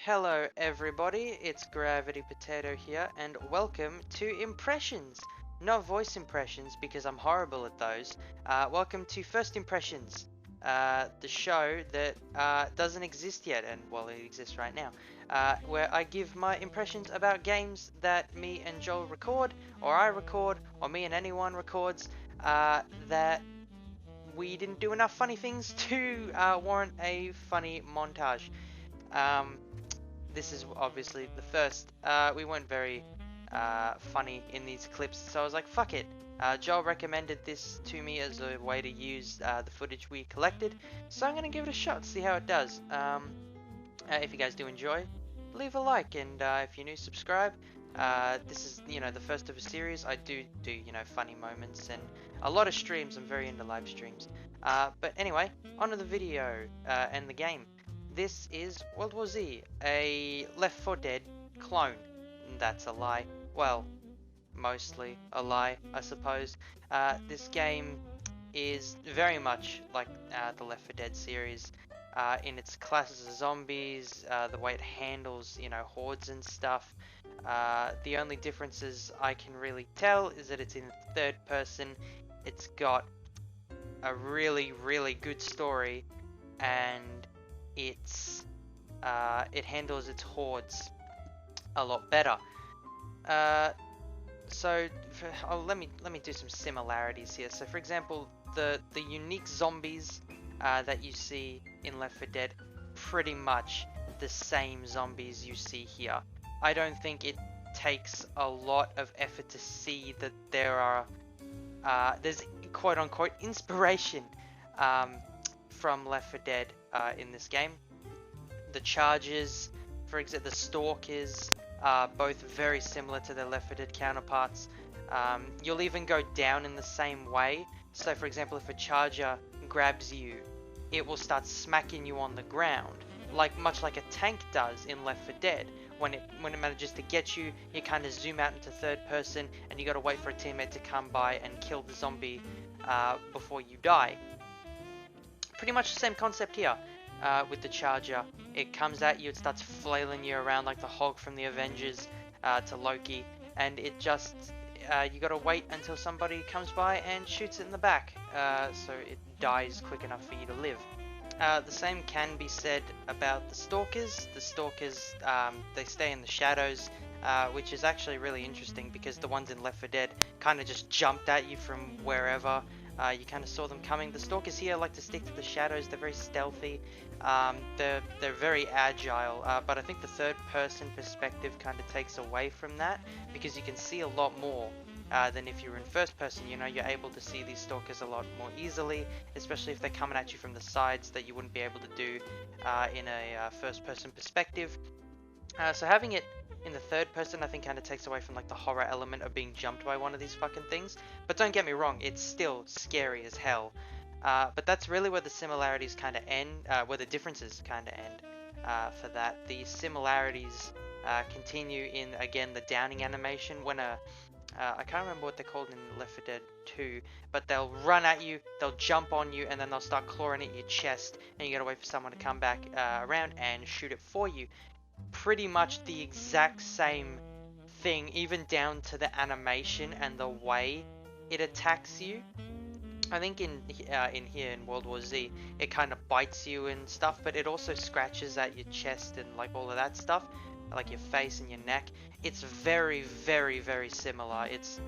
Hello everybody, it's Gravity Potato here, and welcome to Impressions! Not voice impressions, because I'm horrible at those. Welcome to First Impressions, the show that doesn't exist yet, and well, it exists right now, where I give my impressions about games that me and Joel record, or I record, or me and anyone records, that we didn't do enough funny things to warrant a funny montage. Um, this is obviously the first. We weren't very funny in these clips, so I was like, fuck it. Joel recommended this to me as a way to use the footage we collected, so I'm going to give it a shot, see how it does. If you guys do enjoy, leave a like, and if you're new, subscribe. This is, the first of a series. I do, funny moments, and a lot of streams. I'm very into live streams. But anyway, onto the video and the game. This is World War Z, a Left 4 Dead clone. That's a lie. Well, mostly a lie, I suppose. This game is very much like the Left 4 Dead series in its classes of zombies, the way it handles, hordes and stuff. The only differences I can really tell is that it's in third person. It's got a really, really good story, and it handles its hordes a lot better. Let me do some similarities here. So, for example, the unique zombies that you see in Left 4 Dead, pretty much the same zombies you see here. I don't think it takes a lot of effort to see that there's quote unquote inspiration from Left 4 Dead in this game. The charges, for example, the stalkers, are both very similar to their Left 4 Dead counterparts. You'll even go down in the same way. So, for example, if a charger grabs you, it will start smacking you on the ground, much like a tank does in Left 4 Dead. When it manages to get you, you kind of zoom out into third person, and you got to wait for a teammate to come by and kill the zombie before you die. Pretty much the same concept here. With the charger, it comes at you, it starts flailing you around like the Hog from the Avengers to Loki, and it just you gotta wait until somebody comes by and shoots it in the back, so it dies quick enough for you to live. The same can be said about the stalkers. The stalkers, they stay in the shadows, which is actually really interesting because the ones in Left 4 Dead kind of just jumped at you from wherever. You kind of saw them coming. The stalkers here like to stick to the shadows. They're very stealthy. They're very agile, but I think the third person perspective kind of takes away from that because you can see a lot more than if you're in first person. You're able to see these stalkers a lot more easily, especially if they're coming at you from the sides that you wouldn't be able to do in a first person perspective. So having it in the third person, I think, kind of takes away from like the horror element of being jumped by one of these fucking things. But don't get me wrong, it's still scary as hell. But that's really where the similarities kind of end, where the differences kind of end for that. The similarities continue in, again, the downing animation when I can't remember what they're called in Left 4 Dead 2, but they'll run at you, they'll jump on you, and then they'll start clawing at your chest, and you gotta wait for someone to come back around and shoot it for you. Pretty much the exact same thing, even down to the animation and the way it attacks you. I think in here in World War Z, it kind of bites you and stuff, but it also scratches at your chest and like all of that stuff, like your face and your neck. It's very, very, very similar. It's,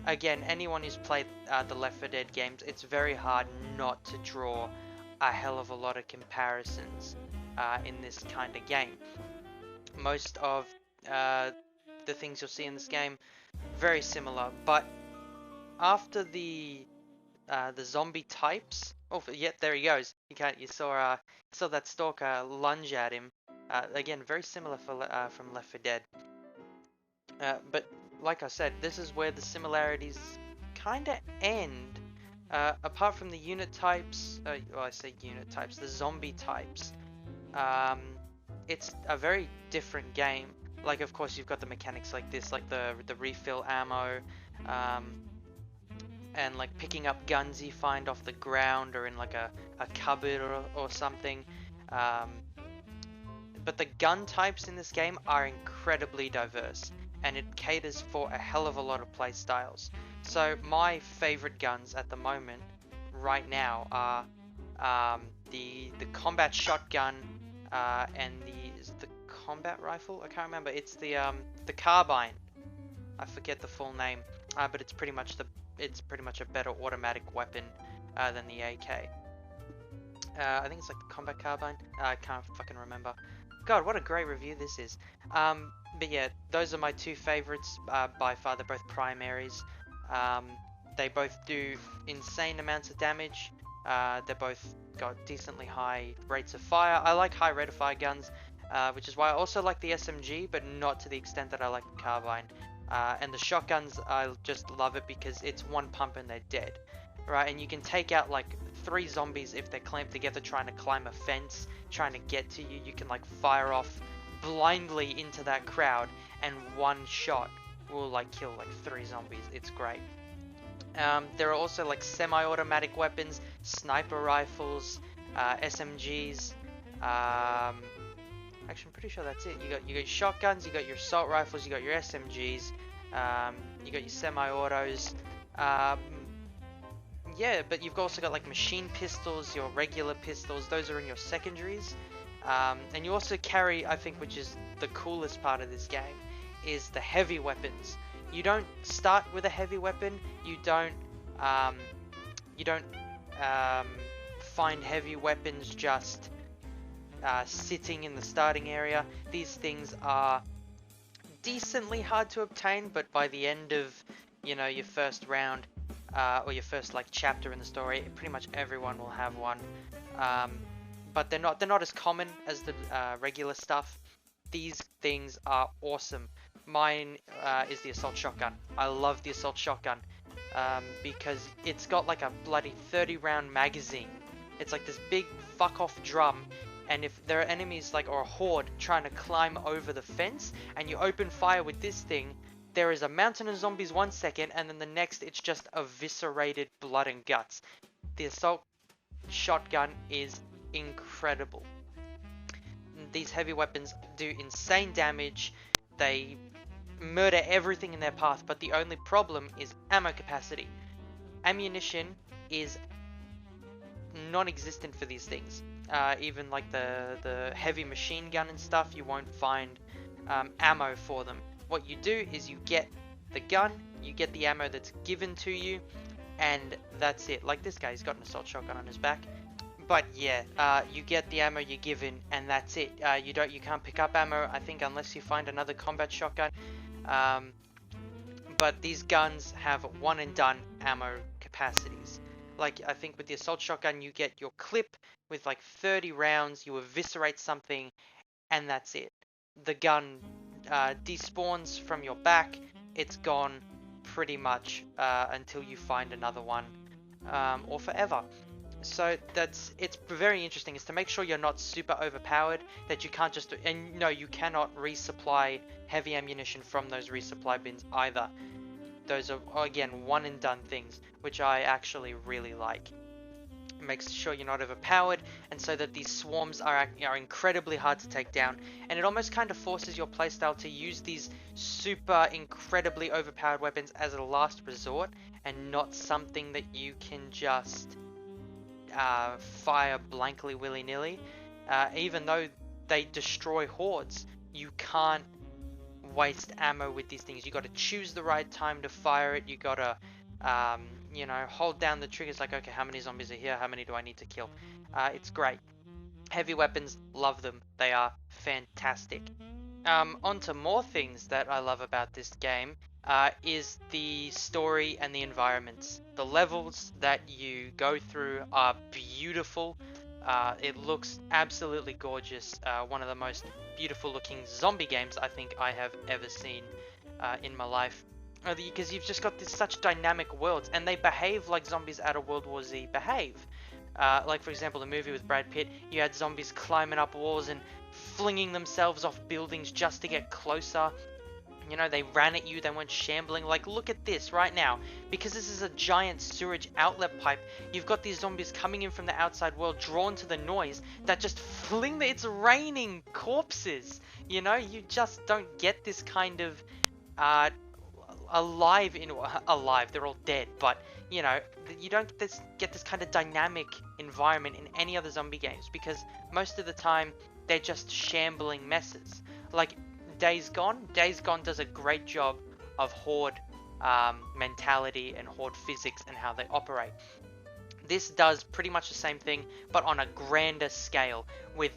again, anyone who's played the Left 4 Dead games, it's very hard not to draw a hell of a lot of comparisons in this kind of game. Most of the things you'll see in this game, very similar, but after the zombie types, yeah, there he goes. You saw that stalker lunge at him. Again, very similar from Left 4 Dead. But like I said, this is where the similarities kind of end. Apart from the unit types, well, I say unit types, the zombie types. It's a very different game. Like, of course, you've got the mechanics like this, like the refill ammo, and like picking up guns you find off the ground or in like a cupboard or something. but the gun types in this game are incredibly diverse, and it caters for a hell of a lot of play styles. So my favorite guns at the moment, right now, are the combat shotgun and is it the combat rifle? I can't remember. It's the carbine. I forget the full name, but it's pretty much a better automatic weapon than the AK. I think it's like the combat carbine. I can't fucking remember. God, what a great review this is. But yeah, those are my two favorites by far. They're both primaries. They both do insane amounts of damage. They both got decently high rates of fire. I like high rate of fire guns, which is why I also like the SMG, but not to the extent that I like the carbine. And the shotguns, I just love it because it's one pump and they're dead. Right, and you can take out like 3 zombies if they're clamped together trying to climb a fence, trying to get to you. You can like fire off blindly into that crowd, and one shot will like kill like 3 zombies. It's great. There are also like semi-automatic weapons, sniper rifles, SMGs. Actually, I'm pretty sure that's it. You got your shotguns, you got your assault rifles, you got your SMGs, you got your semi-autos. Yeah, but you've also got like machine pistols, your regular pistols. Those are in your secondaries. And you also carry, I think, which is the coolest part of this game, is the heavy weapons. You don't start with a heavy weapon. You don't find heavy weapons just sitting in the starting area. These things are decently hard to obtain, but by the end of, you know, your first round, or your first like chapter in the story, pretty much everyone will have one. But they're not as common as the regular stuff. These things are awesome. Mine is the assault shotgun. I love the assault shotgun because it's got like a bloody 30-round magazine. It's like this big fuck off drum, and if there are enemies like or a horde trying to climb over the fence and you open fire with this thing, there is a mountain of zombies 1 second, and then the next it's just eviscerated blood and guts. The assault shotgun is incredible. These heavy weapons do insane damage. They murder everything in their path, but the only problem is ammo capacity. Ammunition is non-existent for these things. Even like the heavy machine gun and stuff, you won't find ammo for them. What you do is you get the gun, you get the ammo that's given to you, and that's it. Like this guy, he's got an assault shotgun on his back. But yeah, you get the ammo you're given, and that's it. You can't pick up ammo, I think, unless you find another combat shotgun. But these guns have one and done ammo capacities. Like, I think with the assault shotgun, you get your clip with like 30 rounds, you eviscerate something, and that's it. The gun despawns from your back. It's gone pretty much until you find another one, or forever. So it's very interesting, is to make sure you're not super overpowered, that you can't just, and no, you cannot resupply heavy ammunition from those resupply bins either. Those are, again, one and done things, which I actually really like. It makes sure you're not overpowered, and so that these swarms are incredibly hard to take down, and it almost kind of forces your playstyle to use these super incredibly overpowered weapons as a last resort, and not something that you can just fire blankly willy-nilly. Even though they destroy hordes, you can't waste ammo with these things. You got to choose the right time to fire it. You got to you know, hold down the triggers, like, okay, how many zombies are here, how many do I need to kill? It's great. Heavy weapons, love them. They are fantastic. On to more things that I love about this game, is the story and the environments. The levels that you go through are beautiful. It looks absolutely gorgeous. One of the most beautiful looking zombie games I think I have ever seen in my life. Because you've just got such dynamic worlds, and they behave like zombies out of World War Z behave. Like, for example, the movie with Brad Pitt, you had zombies climbing up walls and flinging themselves off buildings just to get closer. You know, they ran at you, they went shambling. Like, look at this right now. Because this is a giant sewage outlet pipe, you've got these zombies coming in from the outside world, drawn to the noise, that just fling it's raining corpses. You know, you just don't get this kind of alive, they're all dead, but you know, you don't get this kind of dynamic environment in any other zombie games, because most of the time they're just shambling messes. Like Days Gone does a great job of horde mentality and horde physics and how they operate. This does pretty much the same thing, but on a grander scale, with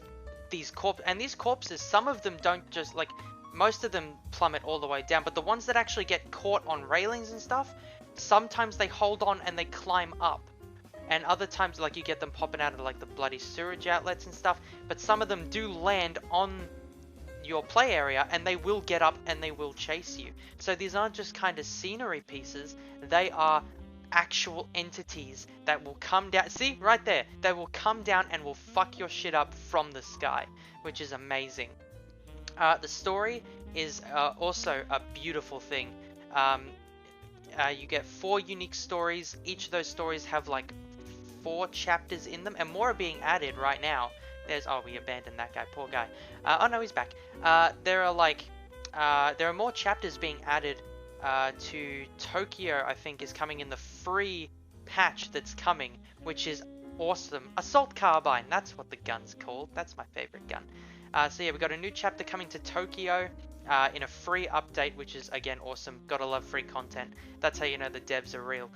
these corpses, some of them don't just like, most of them plummet all the way down, but the ones that actually get caught on railings and stuff, sometimes they hold on and they climb up. And other times, like, you get them popping out of like the bloody sewage outlets and stuff, but some of them do land on your play area and they will get up and they will chase you. So these aren't just kind of scenery pieces, they are actual entities that will come down. See, right there, they will come down and will fuck your shit up from the sky, which is amazing. The story is also a beautiful thing. You get 4 unique stories. Each of those stories have like 4 chapters in them, and more are being added right now. Oh, we abandoned that guy, poor guy. Oh no, he's back. There are more chapters being added to Tokyo. I think is coming in the free patch that's coming, which is awesome. Assault Carbine, that's what the gun's called. That's my favorite gun. So yeah, we got a new chapter coming to Tokyo in a free update, which is again awesome. Gotta love free content. That's how you know the devs are real.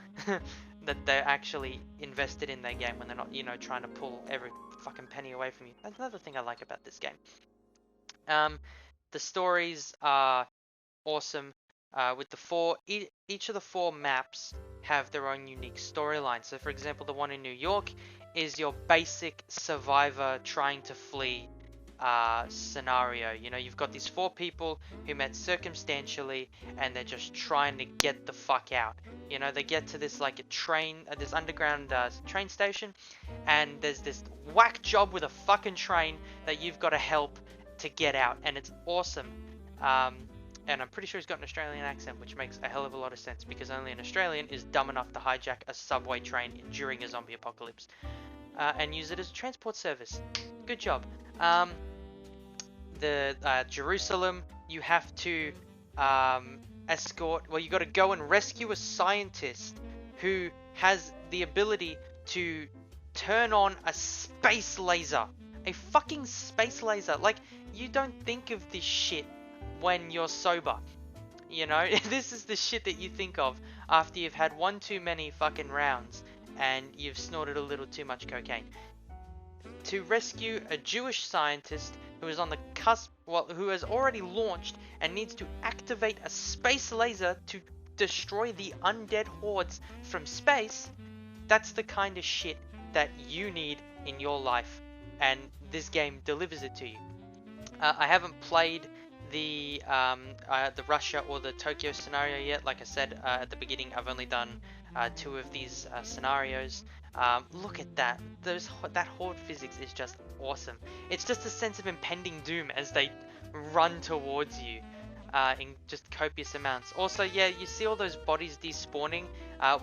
That they're actually invested in their game when they're not, you know, trying to pull every fucking penny away from you. That's another thing I like about this game. The stories are awesome. With the each of the 4 maps have their own unique storyline. So for example, the one in New York is your basic survivor trying to flee scenario. You know, you've got these 4 people who met circumstantially and they're just trying to get the fuck out. You know, they get to this like a train, this underground train station, and there's this whack job with a fucking train that you've got to help to get out, and it's awesome. And I'm pretty sure he's got an Australian accent, which makes a hell of a lot of sense, because only an Australian is dumb enough to hijack a subway train during a zombie apocalypse and use it as a transport service. Good job. Jerusalem, you have to escort, well, you got to go and rescue a scientist who has the ability to turn on a space laser. A fucking space laser. Like, you don't think of this shit when you're sober. You know, this is the shit that you think of after you've had one too many fucking rounds and you've snorted a little too much cocaine. To rescue a Jewish scientist who is on the cusp, well, who has already launched and needs to activate a space laser to destroy the undead hordes from space, that's the kind of shit that you need in your life, and this game delivers it to you. I haven't played the Russia or the Tokyo scenario yet. Like I said at the beginning, I've only done 2 of these scenarios. Look at that. That horde physics is just awesome. It's just a sense of impending doom as they run towards you in just copious amounts. Also, yeah, you see all those bodies despawning.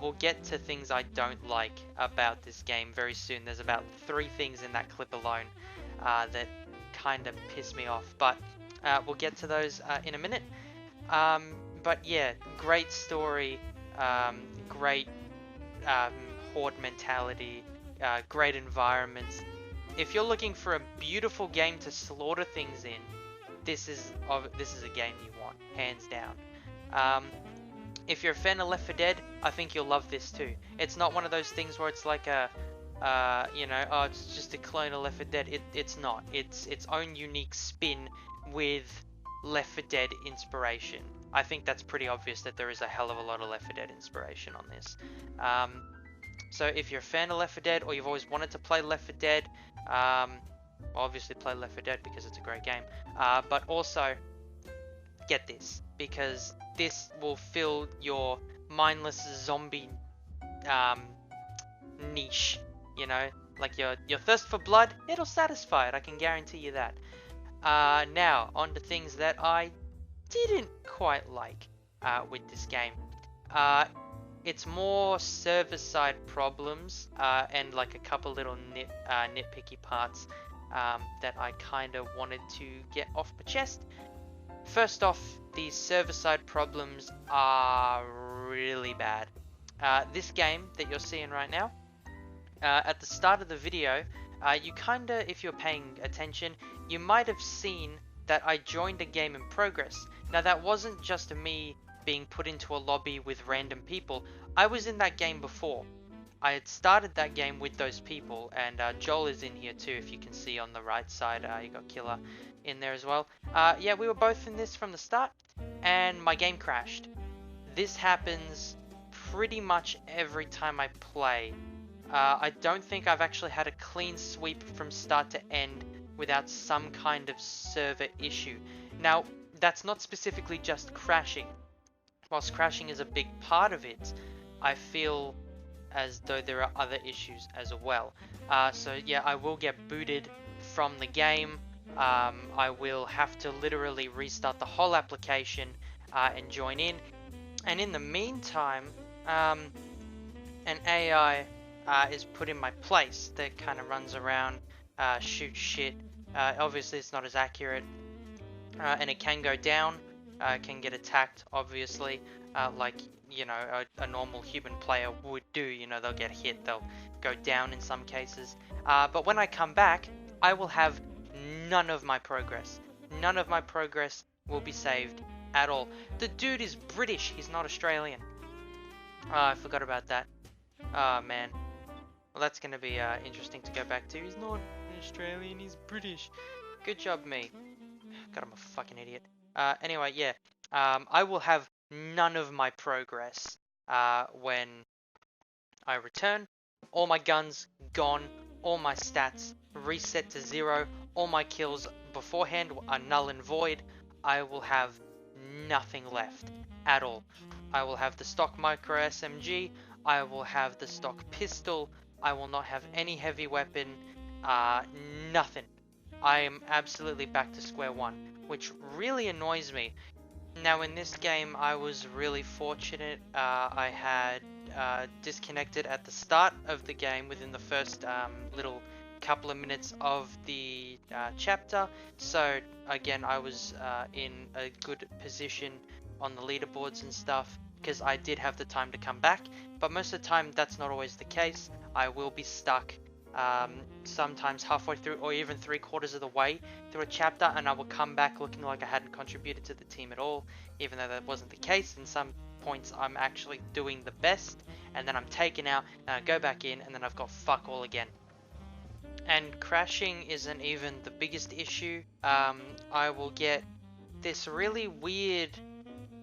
We'll get to things I don't like about this game very soon. There's about 3 things in that clip alone that kind of piss me off, but we'll get to those in a minute. But yeah, great story, great horde mentality, great environments. If you're looking for a beautiful game to slaughter things in, this is a game you want, hands down. If you're a fan of Left 4 Dead, I think you'll love this too. It's not one of those things where it's like a it's just a clone of Left 4 Dead. It's not. It's its own unique spin with Left 4 Dead inspiration. I think that's pretty obvious that there is a hell of a lot of Left 4 Dead inspiration on this. So if you're a fan of Left 4 Dead, or you've always wanted to play Left 4 Dead, obviously play Left 4 Dead because it's a great game. But also, get this, because this will fill your mindless zombie niche. You know, like your thirst for blood, it'll satisfy it. I can guarantee you that. Now, on to things that I didn't quite like with this game. It's more server-side problems and like a couple little nitpicky parts that I kind of wanted to get off my chest. First off, these server-side problems are really bad. This game that you're seeing right now, at the start of the video, you kinda, if you're paying attention, you might have seen that I joined a game in progress. Now that wasn't just me being put into a lobby with random people. I was in that game before. I had started that game with those people, and Joel is in here too, if you can see on the right side. You got Killer in there as well. Yeah, we were both in this from the start, and my game crashed. This happens pretty much every time I play. I don't think I've actually had a clean sweep from start to end without some kind of server issue. Now, that's not specifically just crashing. Whilst crashing is a big part of it, I feel as though there are other issues as well. So yeah, I will get booted from the game. I will have to literally restart the whole application and join in. And in the meantime, an AI is put in my place that kind of runs around, shoots shit. Obviously it's not as accurate, and it can go down, can get attacked, obviously, like, you know, a normal human player would do. You know, they'll get hit, they'll go down in some cases. But when I come back, I will have none of my progress. None of my progress will be saved at all. The dude is British, he's not Australian. I forgot about that. Oh man. Well, that's gonna be interesting to go back to. He's not Australian, he's British. Good job, me. God, I'm a fucking idiot. Anyway, yeah. I will have none of my progress when I return. All my guns gone, all my stats reset to 0, all my kills beforehand are null and void. I will have nothing left at all. I will have the stock micro SMG, I will have the stock pistol, I will not have any heavy weapon, nothing. I am absolutely back to square one, which really annoys me. Now in this game I was really fortunate. I had disconnected at the start of the game within the first little couple of minutes of the chapter, so again I was in a good position on the leaderboards and stuff because I did have the time to come back. But most of the time that's not always the case. I will be stuck sometimes halfway through or even 3/4 of the way through a chapter, and I will come back looking like I hadn't contributed to the team at all, even though that wasn't the case. In some points I'm actually doing the best, and then I'm taken out and I go back in and then I've got fuck all again. And crashing isn't even the biggest issue. I will get this really weird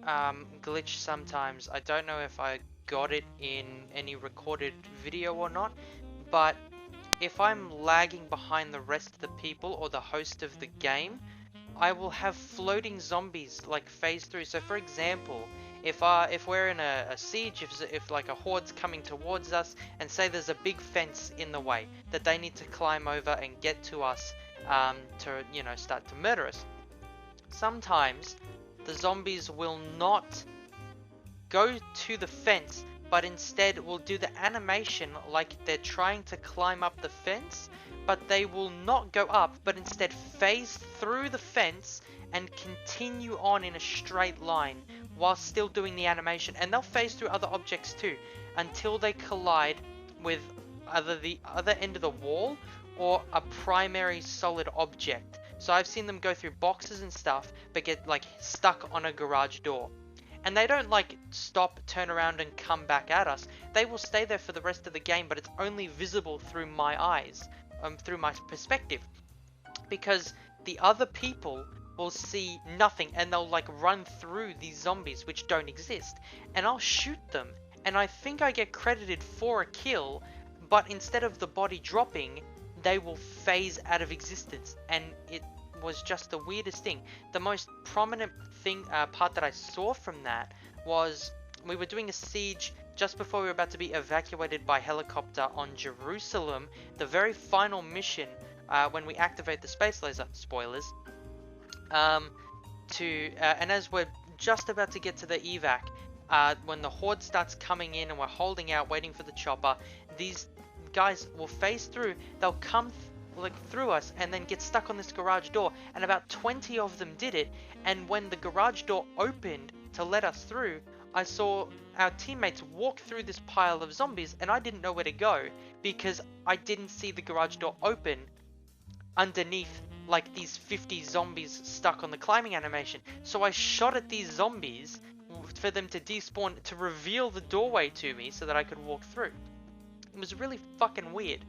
glitch sometimes. I don't know if I got it in any recorded video or not, but if I'm lagging behind the rest of the people or the host of the game, I will have floating zombies like phase through. So for example, if we're in a siege, if like a horde's coming towards us, and say there's a big fence in the way that they need to climb over and get to us to, you know, start to murder us. Sometimes the zombies will not go to the fence, but instead will do the animation like they're trying to climb up the fence, but they will not go up, but instead phase through the fence and continue on in a straight line while still doing the animation. And they'll phase through other objects too until they collide with either the other end of the wall or a primary solid object. So I've seen them go through boxes and stuff but get like stuck on a garage door. And they don't like stop, turn around and come back at us. They will stay there for the rest of the game, but it's only visible through my eyes, through my perspective. Because the other people will see nothing and they'll like run through these zombies which don't exist. And I'll shoot them and I think I get credited for a kill, but instead of the body dropping, they will phase out of existence. And it was just the weirdest thing. The most prominent thing, part that I saw from that was we were doing a siege just before we were about to be evacuated by helicopter on Jerusalem. The very final mission, when we activate the space laser, spoilers, and as we're just about to get to the evac, when the horde starts coming in and we're holding out waiting for the chopper, these guys will phase through. They'll come through us and then get stuck on this garage door, and about 20 of them did it. And when the garage door opened to let us through, I saw our teammates walk through this pile of zombies, and I didn't know where to go because I didn't see the garage door open underneath like these 50 zombies stuck on the climbing animation. So I shot at these zombies for them to despawn, to reveal the doorway to me so that I could walk through. It was really fucking weird.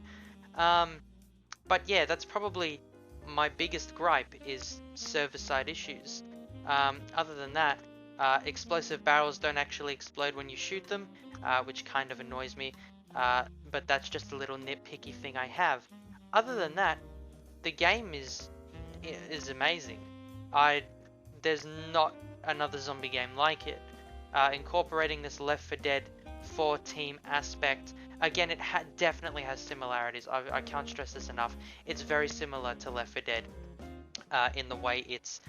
But yeah, that's probably my biggest gripe, is server-side issues. Other than that, explosive barrels don't actually explode when you shoot them, which kind of annoys me. But that's just a little nitpicky thing I have. Other than that, the game is amazing. There's not another zombie game like it. Incorporating this Left 4 Dead 4 team aspect, again, it definitely has similarities. I can't stress this enough. It's very similar to Left 4 Dead in the way its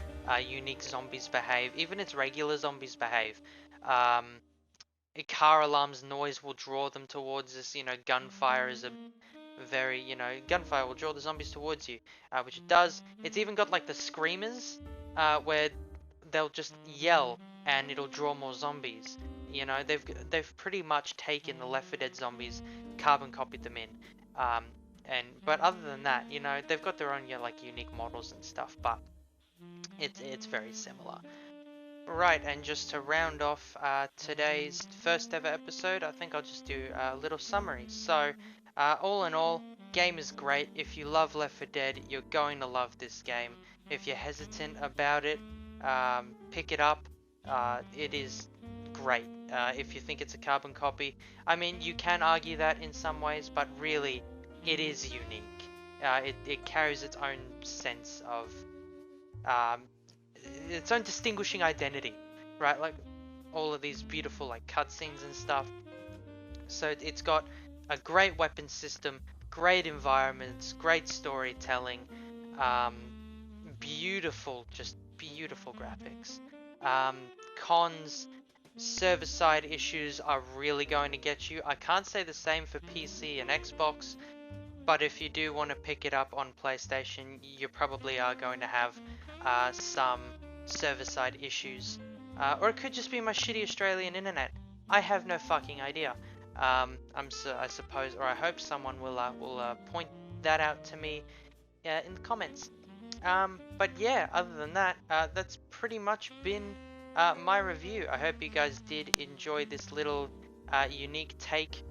unique zombies behave, even its regular zombies behave. Car alarms noise will draw them towards us. Gunfire is a very, gunfire will draw the zombies towards you, which it does. It's even got like the screamers, where they'll just yell and it'll draw more zombies. They've pretty much taken the Left 4 Dead zombies, carbon copied them in. But other than that, they've got their own unique models and stuff, but it's very similar. Right, and just to round off today's first ever episode, I think I'll just do a little summary. So, all in all, game is great. If you love Left 4 Dead, you're going to love this game. If you're hesitant about it, pick it up. It is great. If you think it's a carbon copy, I mean, you can argue that in some ways, but really, it is unique. It carries its own sense of its own distinguishing identity, right? Like all of these beautiful cutscenes and stuff. So it's got a great weapon system, great environments, great storytelling, just beautiful graphics. Cons, server-side issues are really going to get you. I can't say the same for PC and Xbox, but if you do want to pick it up on PlayStation, you probably are going to have some server-side issues. Or it could just be my shitty Australian internet. I have no fucking idea. I suppose, or I hope someone will point that out to me in the comments. But yeah, other than that, that's pretty much been my review. I hope you guys did enjoy this little unique take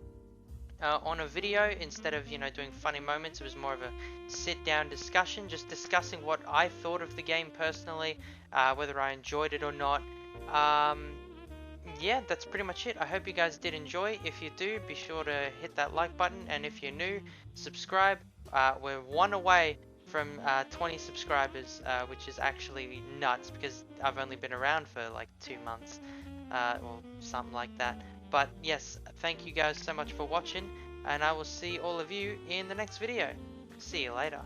on a video. Instead of doing funny moments, it was more of a sit-down discussion, just discussing what I thought of the game personally, whether I enjoyed it or not. Yeah, that's pretty much it. I hope you guys did enjoy. If you do, be sure to hit that like button, and if you're new, subscribe. We're one away from 20 subscribers, which is actually nuts because I've only been around for 2 months, or something like that. But yes, thank you guys so much for watching, and I will see all of you in the next video. See you later.